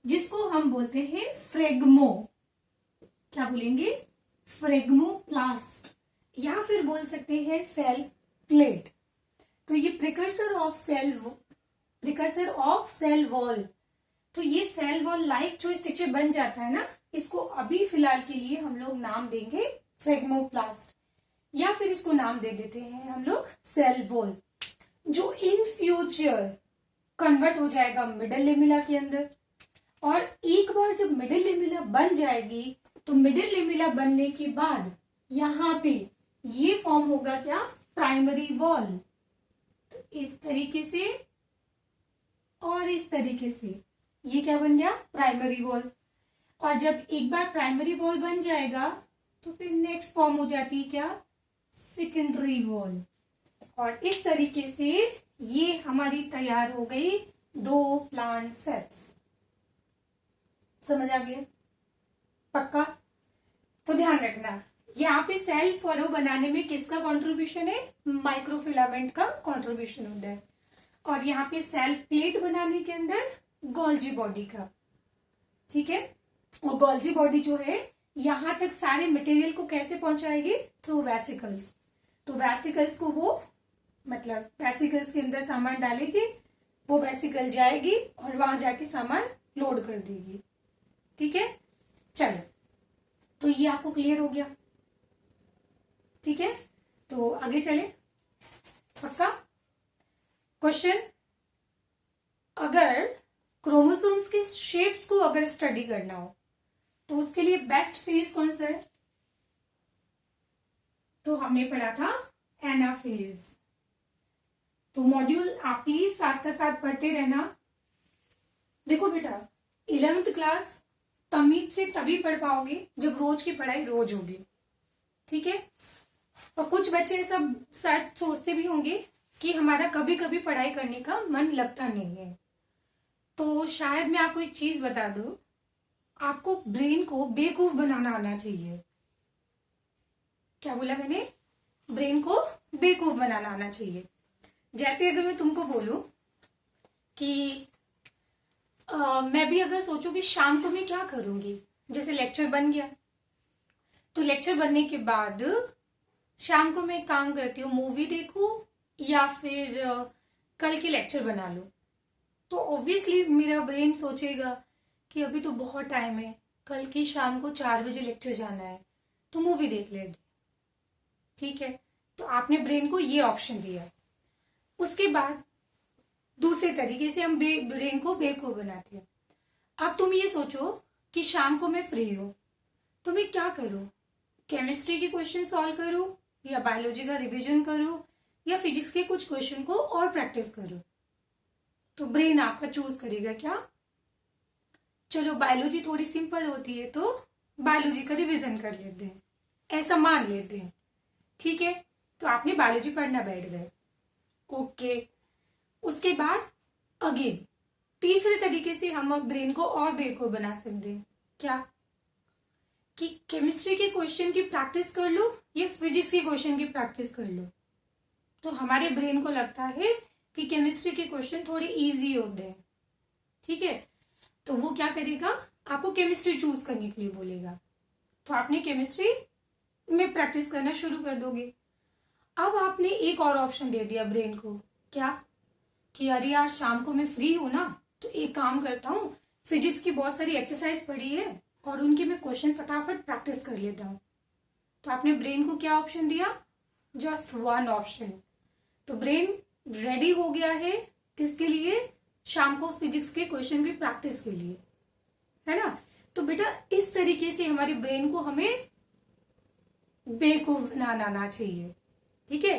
जिसको हम बोलते हैं फ्रेगमो। क्या बोलेंगे? फ्रेगमोप्लास्ट, या फिर बोल सकते हैं सेल प्लेट। तो ये प्रिकर्सर ऑफ सेल वॉल। तो ये सेल वॉल लाइक जो स्ट्रक्चर बन जाता है ना, इसको अभी फिलहाल के लिए हम लोग नाम देंगे फ्रेगमोप्लास्ट, या फिर इसको नाम दे देते हैं हम लोग सेल वॉल, जो इन फ्यूचर कन्वर्ट हो जाएगा मिडल लेमिला के अंदर। और एक बार जब मिडल लेमिला बन जाएगी तो मिडल लेमिला बनने के बाद यहां पे ये फॉर्म होगा क्या? Primary wall. तो इस तरीके से और इस तरीके से ये क्या बन गया? Primary wall. और जब एक बार प्राइमरी वॉल बन जाएगा तो फिर नेक्स्ट फॉर्म हो जाती है क्या? Secondary wall. और इस तरीके से ये हमारी तैयार हो गई दो प्लांट सेट्स। समझ आ गया? पक्का? तो ध्यान रखना यहाँ पे सेल फरो बनाने में किसका कंट्रीब्यूशन है? माइक्रोफिलामेंट का कंट्रीब्यूशन होता है। और यहाँ पे सेल प्लेट बनाने के अंदर गोल्जी बॉडी का। ठीक है? और गोल्जी बॉडी जो है यहां तक सारे मटेरियल को कैसे पहुंचाएगी? Through vesicles. तो वेसिकल्स को वो मतलब वेसिकल्स के अंदर सामान डालेगी, वो वेसिकल जाएगी और वहां जाके सामान लोड कर देगी। ठीक है? चलो, तो ये आपको क्लियर हो गया। ठीक है, तो आगे चले। पक्का? क्वेश्चन, अगर क्रोमोसोम्स के शेप्स को अगर स्टडी करना हो तो उसके लिए बेस्ट फेज कौन सा है? तो हमने पढ़ा था एनाफेज। तो मॉड्यूल आप प्लीज साथ का साथ पढ़ते रहना। देखो बेटा, 11th क्लास तमीज से तभी पढ़ पाओगे जब रोज की पढ़ाई रोज होगी। ठीक है? और कुछ बच्चे सब शायद सोचते भी होंगे कि हमारा कभी कभी पढ़ाई करने का मन लगता नहीं है। तो शायद मैं आपको एक चीज बता दूं, आपको ब्रेन को बेवकूफ बनाना आना चाहिए। क्या बोला मैंने? ब्रेन को बेवकूफ बनाना आना चाहिए। जैसे अगर मैं तुमको बोलूं कि मैं भी अगर सोचूं कि शाम को मैं क्या करूंगी, जैसे लेक्चर बन गया, तो लेक्चर बनने के बाद शाम को मैं एक काम करती हूँ, मूवी देखूं या फिर कल के लेक्चर बना लूं। तो ऑब्वियसली मेरा ब्रेन सोचेगा कि अभी तो बहुत टाइम है, कल की शाम को 4 बजे लेक्चर जाना है, तो मूवी देख लेते। ठीक है, तो आपने ब्रेन को ये ऑप्शन दिया। उसके बाद दूसरे तरीके से हम ब्रेन को बेवकूफ बनाते हैं। अब तुम ये सोचो कि शाम को मैं फ्री हूं, तो मैं क्या करूं? केमिस्ट्री के क्वेश्चन सॉल्व करूं, या बायोलॉजी का रिवीजन करूं, या फिजिक्स के कुछ क्वेश्चन को और प्रैक्टिस करूं? तो ब्रेन आपका चूज करेगा क्या? चलो बायोलॉजी थोड़ी सिंपल होती है तो बायोलॉजी का रिवीजन कर लेते हैं, ऐसा मान लेते हैं। ठीक है, तो आपने बायोलॉजी पढ़ना बैठ गए। ओके, उसके बाद अगेन तीसरे तरीके से हम ब्रेन को और बेवकूफ बना सकते हैं। क्या? कि केमिस्ट्री के क्वेश्चन की प्रैक्टिस कर लो या फिजिक्स के क्वेश्चन की प्रैक्टिस कर लो। तो हमारे ब्रेन को लगता है कि केमिस्ट्री के क्वेश्चन थोड़े इजी होते हैं। ठीक है, तो वो क्या करेगा? आपको केमिस्ट्री चूज करने के लिए बोलेगा, तो आपने केमिस्ट्री में प्रैक्टिस करना शुरू कर दोगे। अब आपने एक और ऑप्शन दे दिया ब्रेन को। क्या? कि अरे यार शाम को मैं फ्री हूं ना, तो एक काम करता हूं, फिजिक्स की बहुत सारी एक्सरसाइज पड़ी है और उनके मैं क्वेश्चन फटाफट प्रैक्टिस कर लेता हूं। तो आपने ब्रेन को क्या ऑप्शन दिया? Just one option. तो ब्रेन रेडी हो गया है किसके लिए? शाम को फिजिक्स के क्वेश्चन की प्रैक्टिस के लिए, है ना? तो बेटा इस तरीके से हमारे ब्रेन को हमें बेवकूफ बनाना आना चाहिए। ठीक है,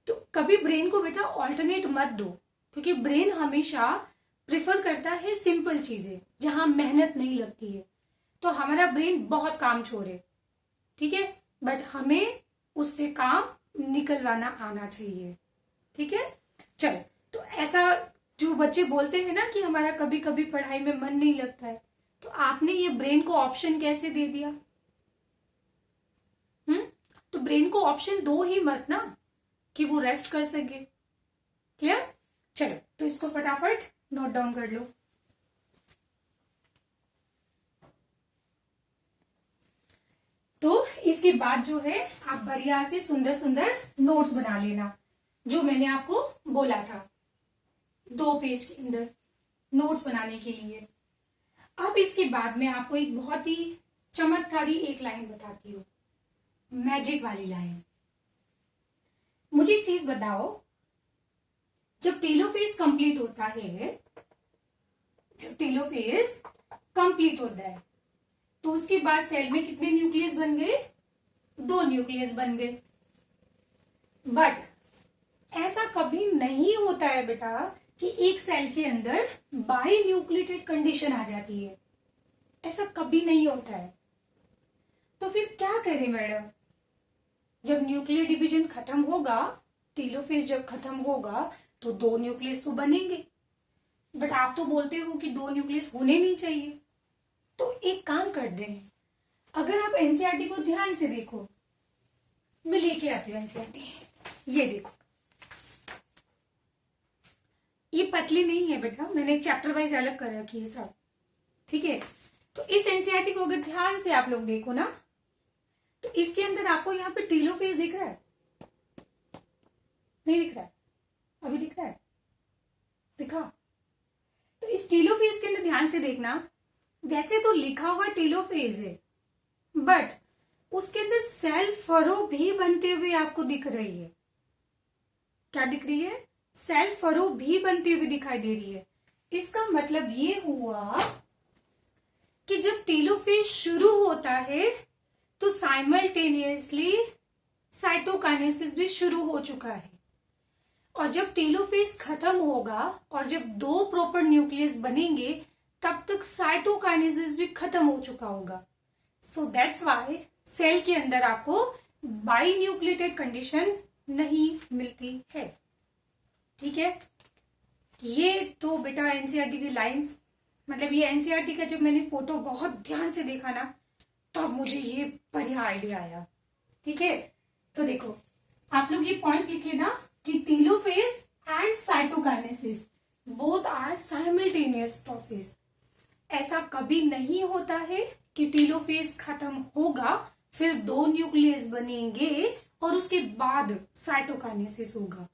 तो कभी ब्रेन को बेटा ऑल्टरनेट मत दो, क्योंकि ब्रेन हमेशा प्रिफर करता है सिंपल चीजें जहां मेहनत नहीं लगती है। तो हमारा ब्रेन बहुत कामचोर है, ठीक है, बट हमें उससे काम निकलवाना आना चाहिए। ठीक है, चलो, तो ऐसा जो बच्चे बोलते हैं ना कि हमारा कभी कभी पढ़ाई में मन नहीं लगता है, तो आपने ये ब्रेन को ऑप्शन कैसे दे दिया? तो ब्रेन को ऑप्शन दो ही मत ना कि वो रेस्ट कर सके। क्लियर? चलो, तो इसको फटाफट नोट डाउन कर लो। तो इसके बाद जो है आप बढ़िया से सुंदर सुंदर नोट्स बना लेना, जो मैंने आपको बोला था 2 पेज के अंदर नोट्स बनाने के लिए। अब इसके बाद मैं आपको एक बहुत ही चमत्कारी एक लाइन बताती हूँ, मैजिक वाली लाइन। मुझे एक चीज बताओ, जब टेलोफेज कंप्लीट होता है, जब टेलोफेज कंप्लीट होता है, तो उसके बाद सेल में कितने न्यूक्लियस बन गए? 2 न्यूक्लियस बन गए। बट ऐसा कभी नहीं होता है बेटा कि एक सेल के अंदर बाई न्यूक्लिएटेड कंडीशन आ जाती है, ऐसा कभी नहीं होता है। तो फिर क्या करें मैडम? जब न्यूक्लियर डिवीजन खत्म होगा, टेलोफेज जब खत्म होगा, तो 2 न्यूक्लियस तो बनेंगे, बट आप तो बोलते हो कि 2 न्यूक्लियस होने नहीं चाहिए। तो एक काम करते हैं, अगर आप एनसीईआरटी को ध्यान से देखो, मैं लेके आती हूँ एनसीईआरटी, ये देखो, ये पतली नहीं है बेटा, मैंने चैप्टर वाइज अलग कर रखी है सब। ठीक है, तो इस एनसीईआरटी को अगर ध्यान से आप लोग देखो ना, तो इसके अंदर आपको यहाँ पे टेलोफेज दिख रहा है? नहीं दिख रहा है? अभी दिख रहा है? दिखा? तो इस टेलोफेज के अंदर ध्यान से देखना, वैसे तो लिखा हुआ टेलोफेज है, बट उसके अंदर सेल फरो भी बनते हुए आपको दिख रही है। क्या दिख रही है? सेल फरो भी बनती हुई दिखाई दे रही है। इसका मतलब ये हुआ कि जब टेलोफेज शुरू होता है तो साइमल्टेनियसली साइटोकाइनेसिस भी शुरू हो चुका है, और जब टेलोफेज खत्म होगा और जब 2 प्रॉपर न्यूक्लियस बनेंगे, तब तक साइटोकाइनेसिस भी खत्म हो चुका होगा। सो दैट्स व्हाई सेल के अंदर आपको बाई न्यूक्लिएटेड कंडीशन नहीं मिलती है। ठीक है, ये तो बेटा एनसीईआरटी की लाइन, मतलब ये एनसीईआरटी का जब मैंने फोटो बहुत ध्यान से देखा ना, तब मुझे ये बढ़िया आइडिया आया। ठीक है, तो देखो आप लोग ये पॉइंट लिखे ना कि टेलोफेज साइमल्टेनियस प्रोसेस। ऐसा कभी नहीं होता है कि टेलोफेज खत्म होगा फिर 2 न्यूक्लियस बनेंगे और उसके बाद साइटोकाइनेसिस होगा।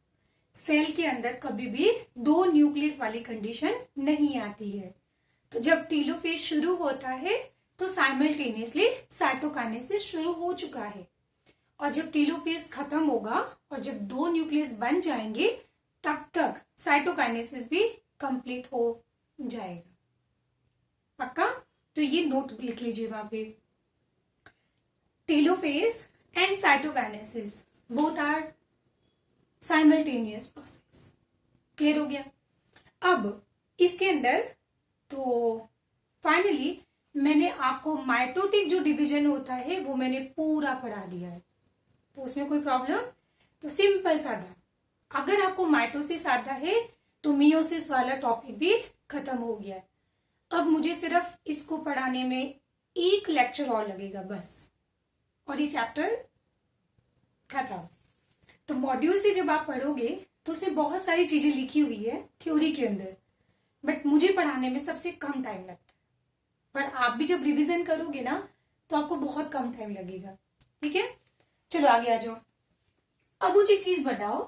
सेल के अंदर कभी भी 2 न्यूक्लियस वाली कंडीशन नहीं आती है। तो जब टेलोफेज शुरू होता है तो साइमल्टेनियसली साइटोकाइनेसिस शुरू हो चुका है, और जब टेलोफेज खत्म होगा और जब 2 न्यूक्लियस बन जाएंगे तब तक साइटोकाइनेसिस भी कंप्लीट हो जाएगा। पक्का? तो ये नोट लिख लीजिए वहां पे, telophase and cytokinesis both are simultaneous process. Clear हो गया? अब इसके अंदर तो फाइनली मैंने आपको माइटोटिक जो डिवीजन होता है वो मैंने पूरा पढ़ा दिया है, तो उसमें कोई प्रॉब्लम? तो सिंपल साधा, अगर आपको माइटोसिस आता है तो मियोसिस वाला टॉपिक भी खत्म हो गया है। अब मुझे सिर्फ इसको पढ़ाने में 1 लेक्चर और लगेगा बस, और ये चैप्टर खत्म। तो मॉड्यूल से जब आप पढ़ोगे तो उसमें बहुत सारी चीजें लिखी हुई है थ्योरी के अंदर, बट मुझे पढ़ाने में सबसे कम टाइम लगता है। पर आप भी जब रिवीजन करोगे ना तो आपको बहुत कम टाइम लगेगा। ठीक है, चलो आगे आ जाओ। अब मुझे एक चीज बताओ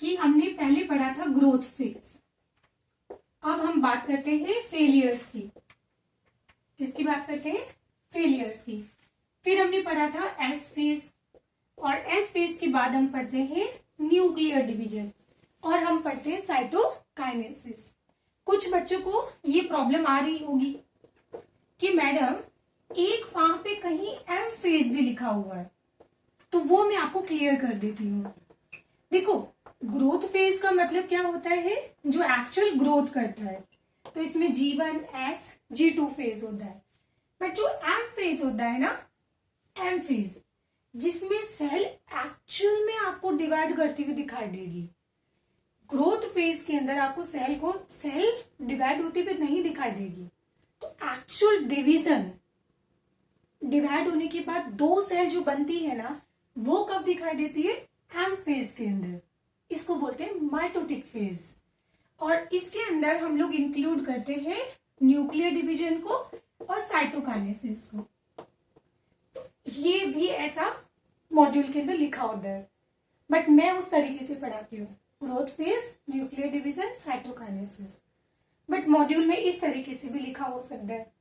कि हमने पहले पढ़ा था ग्रोथ फेज, अब हम बात करते हैं फेलियर्स की। किसकी बात करते हैं? फेलियर्स की। फिर हमने पढ़ा था एस फेज, और एस फेज के बाद हम पढ़ते हैं न्यूक्लियर डिवीजन, और हम पढ़ते हैं साइटोकाइनेसिस। कुछ बच्चों को ये प्रॉब्लम आ रही होगी कि मैडम एक वहां पे कहीं एम फेज भी लिखा हुआ है, तो वो मैं आपको क्लियर कर देती हूँ। देखो, ग्रोथ फेज का मतलब क्या होता है? जो एक्चुअल ग्रोथ करता है, तो इसमें G1, S, G2 फेज होता है। बट जो एम फेज होता है ना, एम फेज, जिसमें सेल एक्चुअल में आपको डिवाइड करती हुई दिखाई देगी। ग्रोथ फेज के अंदर आपको सेल डिवाइड होती हुई नहीं दिखाई देगी। तो एक्चुअल डिवाइड होने के बाद 2 सेल जो बनती है ना, वो कब दिखाई देती है? एम फेज के अंदर। इसको बोलते हैं माइटोटिक फेज, और इसके अंदर हम लोग इंक्लूड करते हैं न्यूक्लियर डिवीजन को और साइटोकाइनेसिस को। तो ये भी ऐसा मॉड्यूल के अंदर लिखा होता है, बट मैं उस तरीके से पढ़ाती हूँ, growth phase, nuclear division, cytokinesis. But module में इस तरीके से भी लिखा हो सकता है।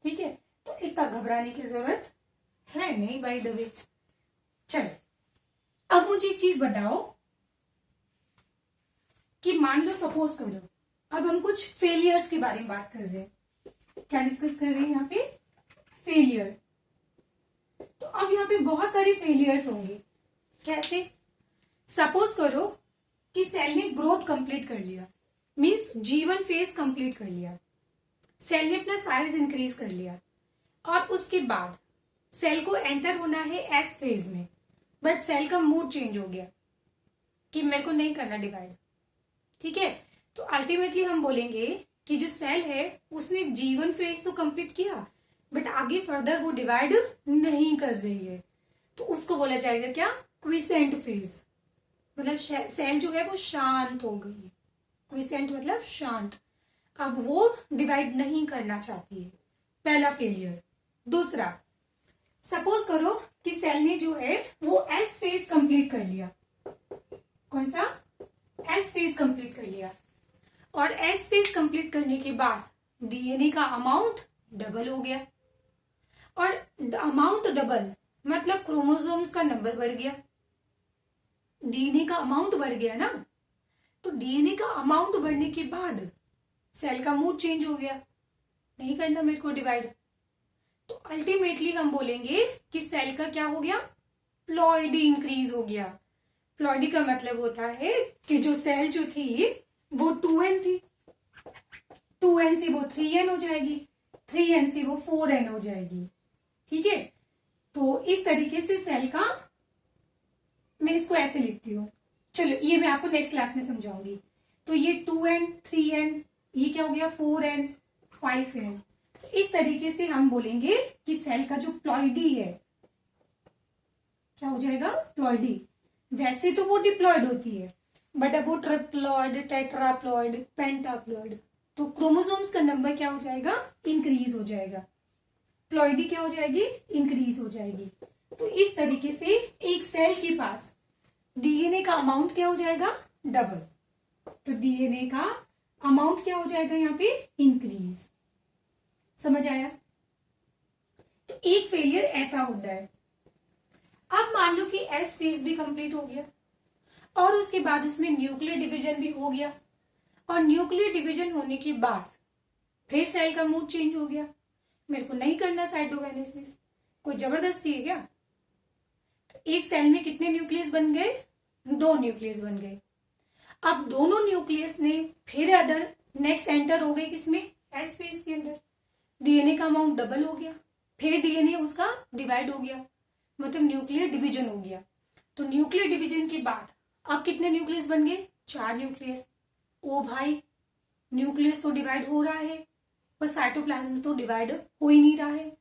ठीक है, तो इतना घबराने की जरूरत है नहीं बाय द वे। चलो, अब मुझे एक चीज बताओ कि मान लो, सपोज करो, अब हम कुछ फेलियर्स के बारे में बात कर रहे हैं। क्या डिस्कस कर रहे हैं यहाँ पे? फेलियर। तो अब यहाँ पे बहुत सारे फेलियर्स होंगे। कैसे? सपोज करो कि सेल ने ग्रोथ कंप्लीट कर लिया, मीन्स G1 फेज कंप्लीट कर लिया, सेल ने अपना साइज इंक्रीज कर लिया, और उसके बाद सेल को एंटर होना है एस फेज में, बट सेल का मूड चेंज हो गया कि मेरे को नहीं करना डिवाइड। ठीक है, तो अल्टीमेटली हम बोलेंगे कि जो सेल है उसने G1 फेज तो कंप्लीट किया, बट आगे फर्दर वो डिवाइड नहीं कर रही है, तो उसको बोला जाएगा क्या? Quiescent phase. मतलब सेल जो है वो शांत हो गई। क्विसेंट मतलब शांत, अब वो डिवाइड नहीं करना चाहती है। पहला फेलियर। दूसरा, सपोज करो कि सेल ने जो है वो एस फेज कंप्लीट कर लिया। कौन सा? एस फेज कंप्लीट कर लिया, और एस फेज कंप्लीट करने के बाद डीएनए का अमाउंट डबल हो गया, और अमाउंट डबल मतलब क्रोमोसोम्स का नंबर बढ़ गया। डीएनए का अमाउंट बढ़ गया ना, तो डीएनए का अमाउंट बढ़ने के बाद सेल का मूड चेंज हो गया, नहीं करना मेरे को डिवाइड। तो अल्टीमेटली हम बोलेंगे कि सेल का क्या हो गया? प्लॉइडी इंक्रीज हो गया। प्लॉइडी का मतलब होता है कि जो सेल जो थी वो 2n थी, 2n से वो 3n हो जाएगी, 3n से वो 4n हो जाएगी। ठीक है, तो इस तरीके से सेल का, मैं इसको ऐसे लिखती हूँ। चलो, ये मैं आपको नेक्स्ट क्लास में समझाऊंगी। तो ये 2n, 3n, ये क्या हो गया? 4n, 5n। तो इस तरीके से हम बोलेंगे कि सेल का जो प्लॉइडी है, क्या हो जाएगा? प्लॉइडी। वैसे तो वो डिप्लॉयड होती है, बट अब वो ट्रिप्लॉयड, टेट्राप्लॉयड, पेंटाप्लॉयड, तो क्रोमोसोम्स का नंबर क्या हो जाएगा, इंक्रीज हो जाएगा, प्लॉइडी क्या हो जाएगी, इंक्रीज हो जाएगी। तो इस तरीके से एक सेल के पास डीएनए का अमाउंट क्या हो जाएगा, डबल। तो डीएनए का अमाउंट क्या हो जाएगा यहाँ पे, इंक्रीज। समझ आया? तो एक फेलियर ऐसा होता है। अब मान लो कि एस फेज भी कंप्लीट हो गया और उसके बाद उसमें न्यूक्लियर डिवीजन भी हो गया, और न्यूक्लियर डिवीजन होने के बाद फिर सेल का मूड चेंज हो गया, मेरे को नहीं करना साइटोकाइनेसिस, कोई जबरदस्ती है क्या? तो एक सेल में कितने न्यूक्लियस बन गए, 2 न्यूक्लियस बन गए। अब दोनों न्यूक्लियस ने फिर अदर नेक्स्ट एंटर हो गए किसमें, एस फेज के अंदर। डीएनए का अमाउंट डबल हो गया, फिर डीएनए उसका डिवाइड हो गया, मतलब न्यूक्लियर डिवीजन हो गया। तो न्यूक्लियर डिवीजन के बाद अब कितने न्यूक्लियस बन गए, 4 न्यूक्लियस। ओ भाई, न्यूक्लियस तो डिवाइड हो रहा है पर साइटोप्लाज्म तो डिवाइड हो ही नहीं रहा है।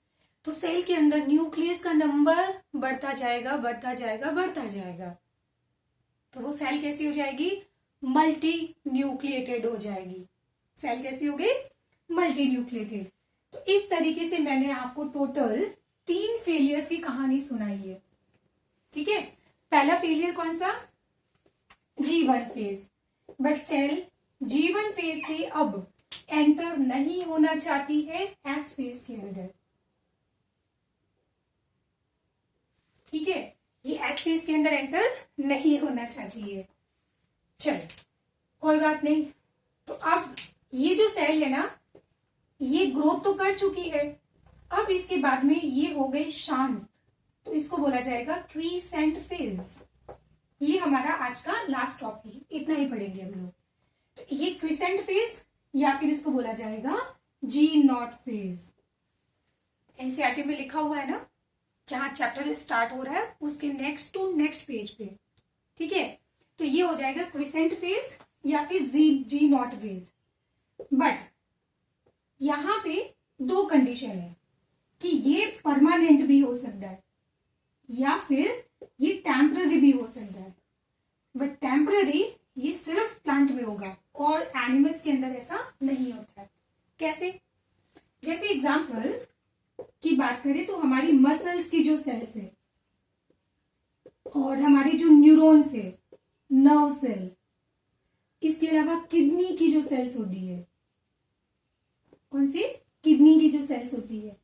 तो सेल के अंदर न्यूक्लियस का नंबर बढ़ता जाएगा, बढ़ता जाएगा, बढ़ता जाएगा। तो वो सेल कैसी हो जाएगी, मल्टी न्यूक्लिएटेड हो जाएगी। सेल कैसी हो गई, मल्टी न्यूक्लिएटेड। तो इस तरीके से मैंने आपको टोटल 3 फेलियर्स की कहानी सुनाई है। ठीक है, पहला फेलियर कौन सा, G1 phase. But cell G1 phase से अब एंटर नहीं होना चाहती है एस फेज के अंदर। ठीक है, ये एस फेज के अंदर एंटर नहीं होना चाहती है। चल कोई बात नहीं। तो अब ये जो सेल है ना, ये ग्रोथ तो कर चुकी है, अब इसके बाद में ये हो गई शांत, तो इसको बोला जाएगा क्वीसेंट फेज। ये हमारा आज का लास्ट टॉपिक, इतना ही पढ़ेंगे हम लोग। तो ये क्वीसेंट फेज या फिर इसको बोला जाएगा G0 फेज। एनसीईआरटी में लिखा हुआ है ना, जहां चैप्टर स्टार्ट हो रहा है उसके नेक्स्ट टू नेक्स्ट पेज पे। ठीक है, तो ये हो जाएगा क्वीसेंट फेज या फिर G0 फेज। बट यहां पे 2 कंडीशन है कि ये परमानेंट भी हो सकता है या फिर ये टेम्पररी भी हो सकता है। बट टेम्पररी ये सिर्फ प्लांट में होगा और एनिमल्स के अंदर ऐसा नहीं होता है। कैसे? जैसे एग्जांपल की बात करें तो हमारी मसल्स की जो सेल्स है और हमारी जो न्यूरॉन्स है, नर्व सेल, इसके अलावा किडनी की जो सेल्स होती है, कौन सी, किडनी की जो सेल्स होती है,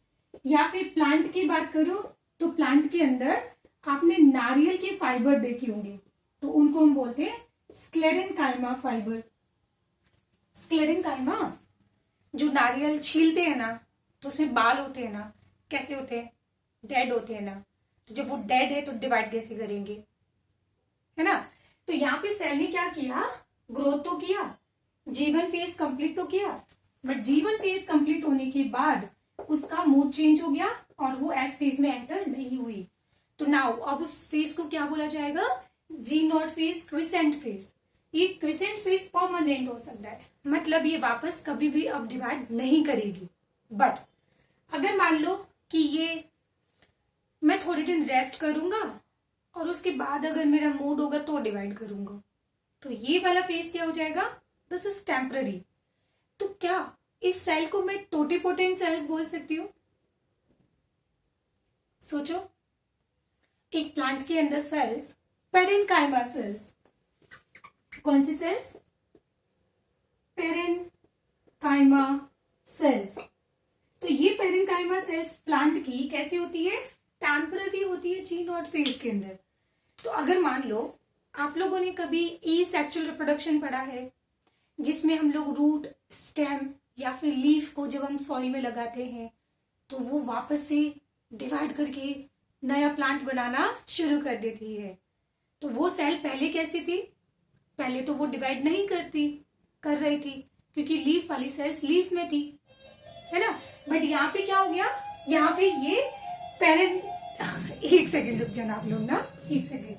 या फिर प्लांट की बात करो तो प्लांट के अंदर आपने नारियल के फाइबर देखे होंगे, तो उनको हम बोलते हैं स्क्लेरेनकाइमा फाइबर। स्क्लेरेनकाइमा, जो नारियल छीलते हैं ना तो उसमें बाल होते हैं ना, कैसे होते हैं, डेड होते हैं ना। तो जब वो डेड है तो डिवाइड कैसे करेंगे, है ना। तो यहाँ पे सेल ने क्या किया, ग्रोथ तो किया, G1 फेज कंप्लीट तो किया, बट G1 फेज कंप्लीट होने के बाद उसका मूड चेंज हो गया और वो एस फेज में एंटर नहीं हुई। तो नाउ अब उस फेज को क्या बोला जाएगा, G0 फेज, क्विसेंट फेज। ये क्विसेंट फेज परमानेंट हो सकता है, मतलब ये वापस कभी भी अब डिवाइड नहीं करेगी। बट अगर मान लो कि ये मैं थोड़े दिन रेस्ट करूंगा और उसके बाद अगर मेरा मूड होगा तो डिवाइड करूंगा, तो ये वाला फेज क्या हो जाएगा, दिस इज टेम्पररी। तो क्या इस सेल को मैं टोटिपोटेंट सेल्स बोल सकती हूँ? सोचो, एक प्लांट के अंदर सेल्स पेरेनकाइमा सेल्स, कौन सी सेल्स, पेरेनकाइमा सेल्स। तो ये पेरेनकाइमा सेल्स प्लांट की कैसी होती है, टेम्पररी होती है G0 फेज के अंदर। तो अगर मान लो आप लोगों ने कभी सेक्सुअल रिप्रोडक्शन पढ़ा है, जिसमें हम लोग रूट, स्टेम या फिर लीफ को जब हम सॉइल में लगाते हैं तो वो वापस से डिवाइड करके नया प्लांट बनाना शुरू कर देती है। तो वो सेल पहले कैसी थी, पहले तो वो डिवाइड नहीं कर रही थी क्योंकि लीफ वाली सेल्स लीफ में थी, है ना। बट यहाँ पे क्या हो गया, यहाँ पे ये पेरेंट एक सेकेंड रुक जाना आप लोग ना, एक सेकेंड।